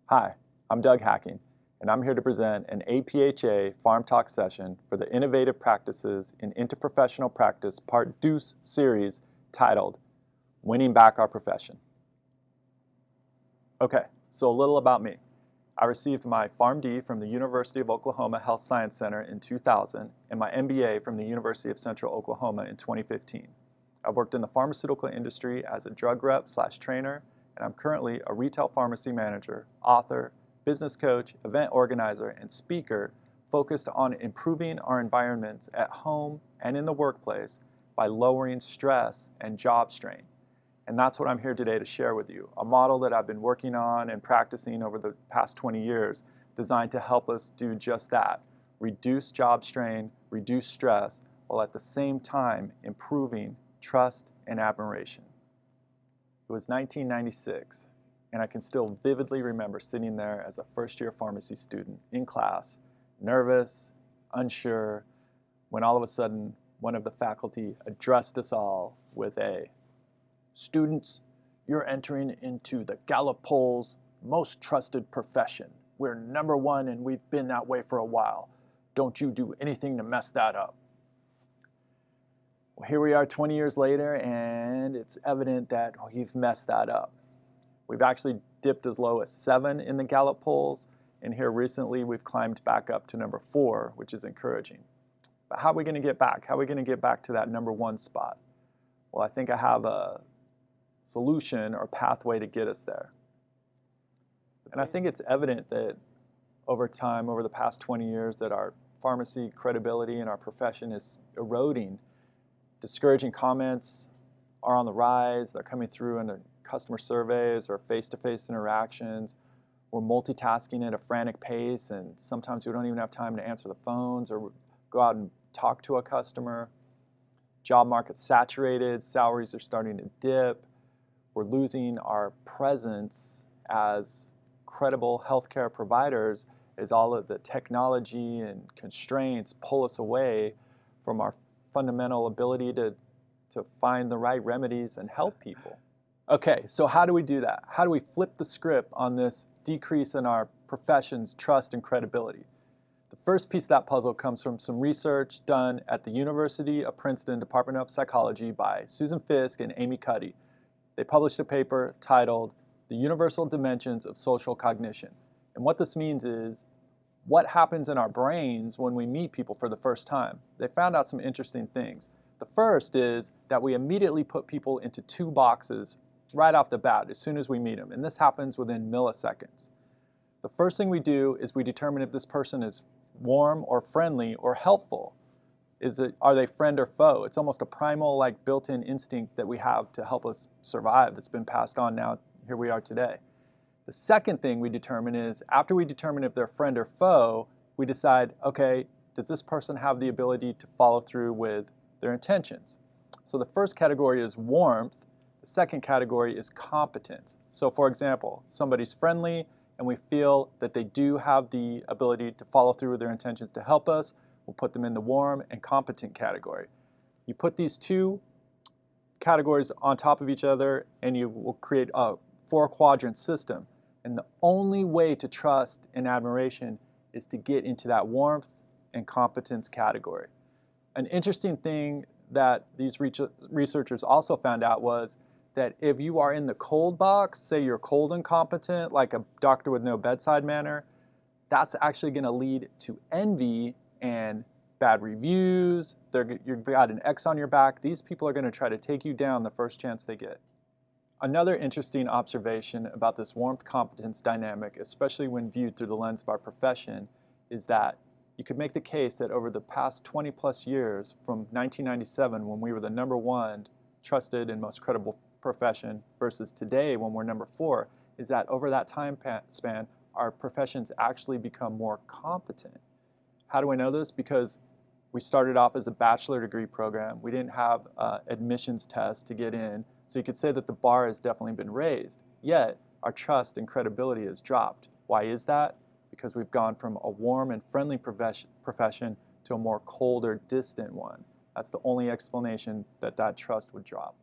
Hi, I'm DougHacking, and I'm here to present an APhA PharmTalk session for the Innovative Practices in Interprofessional Practice Part Deuce series titled Winning Back Our Profession. Okay, so a little about me. I received my PharmD from the University of Oklahoma Health Science Center in 2000 and my MBA from the University of Central Oklahoma in 2015. I've worked in the pharmaceutical industry as a drug rep/trainer, and I'm currently a retail pharmacy manager, author, business coach, event organizer, and speaker focused on improving our environments at home and in the workplace by lowering stress and job strain. And that's what I'm here today to share with you, a model that I've been working on and practicing over the past 20 years designed to help us do just that, reduce job strain, reduce stress, while at the same time improving trust and admiration. It was 1996, and I can still vividly remember sitting there as a first-year pharmacy student in class, nervous, unsure, when all of a sudden one of the faculty addressed us all with a, "Students, you're entering into the Gallup poll's most trusted profession. We're #1 and we've been that way for a while. Don't you do anything to mess that up." Well, here we are 20 years later, and it's evident that we've messed that up. We've actually dipped as low as 7 in the Gallup polls, and here recently we've climbed back up to #4, which is encouraging. But how are we going to get back? How are we going to get back to that #1 spot? Well, I think I have a solution or pathway to get us there. And I think it's evident that over time, over the past 20 years, that our pharmacy credibility in our profession is eroding. Discouraging comments are on the rise. They're coming through in the customer surveys or face-to-face interactions. We're multitasking at a frantic pace, and sometimes we don't even have time to answer the phones or go out and talk to a customer. Job market's saturated. Salaries are starting to dip. We're losing our presence as credible healthcare providers as all of the technology and constraints pull us away from our fundamental ability to find the right remedies and help people. Okay, so how do we do that? How do we flip the script on this decrease in our profession's trust and credibility? The first piece of that puzzle comes from some research done at the University of Princeton Department of Psychology by Susan Fisk and Amy Cuddy. They published a paper titled "The Universal Dimensions of Social Cognition." And what this means is, what happens in our brains when we meet people for the first time? They found out some interesting things. The first is that we immediately put people into 2 boxes right off the bat as soon as we meet them, and this happens within milliseconds. The first thing we do is we determine if this person is warm or friendly or helpful. Are they friend or foe? It's almost a primal, built-in instinct that we have to help us survive that's been passed on now. Here we are today. The second thing we determine is, after we determine if they're friend or foe, we decide, okay, does this person have the ability to follow through with their intentions? So the first category is warmth. The second category is competence. So for example, somebody's friendly and we feel that they do have the ability to follow through with their intentions to help us. We'll put them in the warm and competent category. You put these 2 categories on top of each other and you will create a 4-quadrant system. And the only way to trust and admiration is to get into that warmth and competence category. An interesting thing that these researchers also found out was that if you are in the cold box, say you're cold and competent, like a doctor with no bedside manner, that's actually going to lead to envy and bad reviews. You've got an X on your back. These people are going to try to take you down the first chance they get. Another interesting observation about this warmth-competence dynamic, especially when viewed through the lens of our profession, is that you could make the case that over the past 20-plus years, from 1997, when we were the #1 trusted and most credible profession, versus today, when we're #4, is that over that time span, our professions actually become more competent. How do I know this? Because we started off as a bachelor degree program. We didn't have admissions tests to get in. So you could say that the bar has definitely been raised. Yet, our trust and credibility has dropped. Why is that? Because we've gone from a warm and friendly profession to a more cold or distant one. That's the only explanation that trust would drop.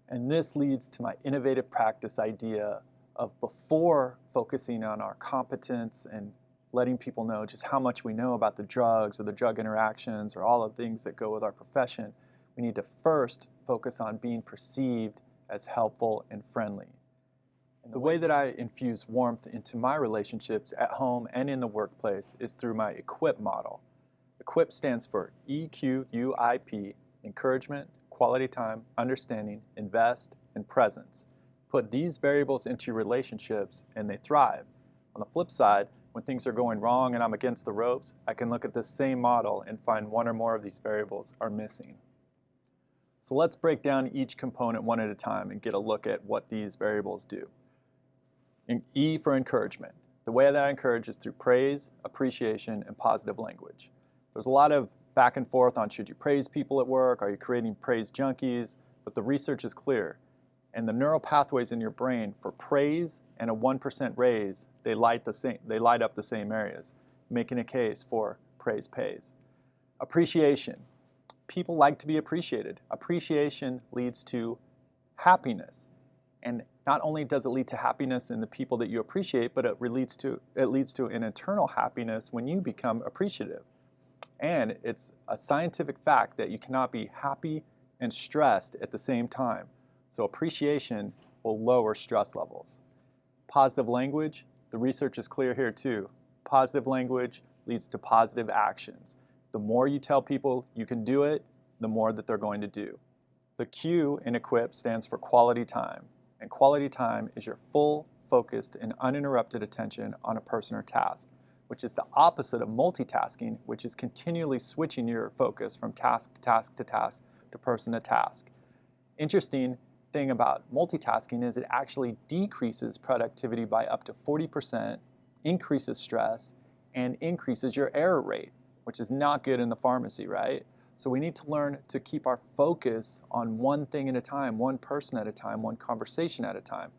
And this leads to my innovative practice idea of before focusing on our competence and letting people know just how much we know about the drugs or the drug interactions or all of the things that go with our profession, we need to first focus on being perceived as helpful and friendly. And the way that I infuse warmth into my relationships at home and in the workplace is through my EQUIP model. EQUIP stands for EQUIP, encouragement, quality time, understanding, invest, and presence. Put these variables into your relationships and they thrive. On the flip side, when things are going wrong and I'm against the ropes, I can look at this same model and find one or more of these variables are missing. So let's break down each component one at a time and get a look at what these variables do. E for encouragement. The way that I encourage is through praise, appreciation, and positive language. There's a lot of back and forth on should you praise people at work, are you creating praise junkies, but the research is clear. And the neural pathways in your brain for praise and a 1% raise, they light up the same areas, making a case for praise pays. Appreciation. People like to be appreciated. Appreciation leads to happiness. And not only does it lead to happiness in the people that you appreciate, but it leads to an internal happiness when you become appreciative. And it's a scientific fact that you cannot be happy and stressed at the same time. So appreciation will lower stress levels. Positive language, the research is clear here too. Positive language leads to positive actions. The more you tell people you can do it, the more that they're going to do. The Q in EQUIP stands for quality time. And quality time is your full, focused, and uninterrupted attention on a person or task, which is the opposite of multitasking, which is continually switching your focus from task to task to task to person to task. Interesting thing about multitasking is it actually decreases productivity by up to 40%, increases stress, and increases your error rate, which is not good in the pharmacy, right? So we need to learn to keep our focus on one thing at a time, one person at a time, one conversation at a time.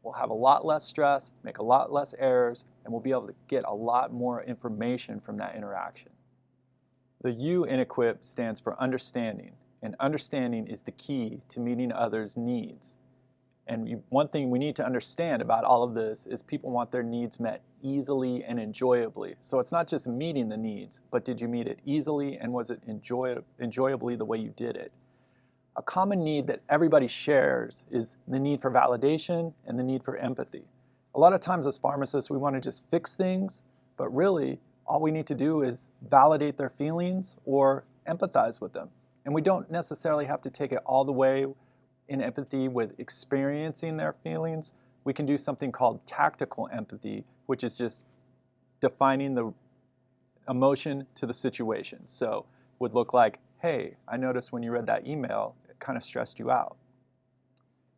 We'll have a lot less stress, make a lot less errors, and we'll be able to get a lot more information from that interaction. The U in EQUIP stands for understanding, and understanding is the key to meeting others' needs. And one thing we need to understand about all of this is people want their needs met easily and enjoyably. So it's not just meeting the needs, but did you meet it easily and was it enjoyably the way you did it? A common need that everybody shares is the need for validation and the need for empathy. A lot of times as pharmacists, we want to just fix things, but really all we need to do is validate their feelings or empathize with them. And we don't necessarily have to take it all the way in empathy with experiencing their feelings. We can do something called tactical empathy, which is just defining the emotion to the situation. So it would look like, hey, I noticed when you read that email, it kind of stressed you out.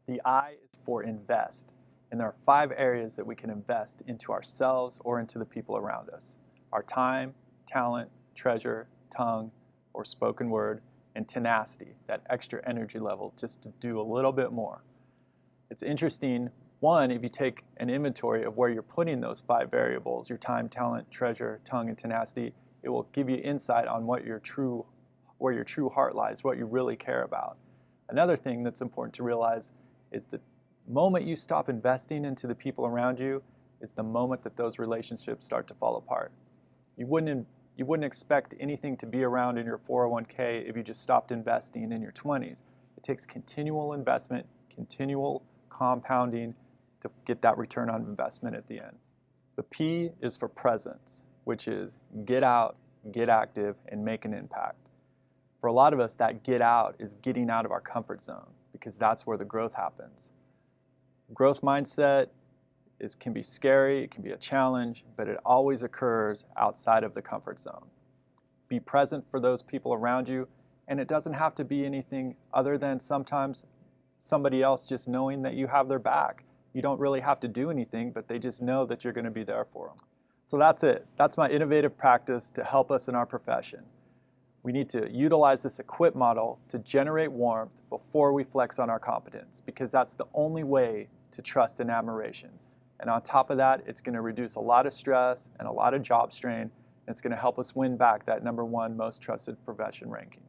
The I is for invest. And there are 5 areas that we can invest into ourselves or into the people around us. Our time, talent, treasure, tongue, or spoken word, and tenacity, that extra energy level just to do a little bit more. It's interesting, one, if you take an inventory of where you're putting those 5 variables, your time, talent, treasure, tongue, and tenacity, it will give you insight on where your true heart lies, what you really care about. Another thing that's important to realize is the moment you stop investing into the people around you is the moment that those relationships start to fall apart. You wouldn't expect anything to be around in your 401k if you just stopped investing in your 20s. It takes continual investment, continual compounding to get that return on investment at the end. The P is for presence, which is get out, get active, and make an impact. For a lot of us, that get out is getting out of our comfort zone because that's where the growth happens. Growth mindset can be scary, it can be a challenge, but it always occurs outside of the comfort zone. Be present for those people around you, and it doesn't have to be anything other than sometimes somebody else just knowing that you have their back. You don't really have to do anything, but they just know that you're going to be there for them. So that's it. That's my innovative practice to help us in our profession. We need to utilize this EQUIP model to generate warmth before we flex on our competence, because that's the only way to trust and admiration. And on top of that, it's going to reduce a lot of stress and a lot of job strain, and it's going to help us win back that #1 most trusted profession ranking.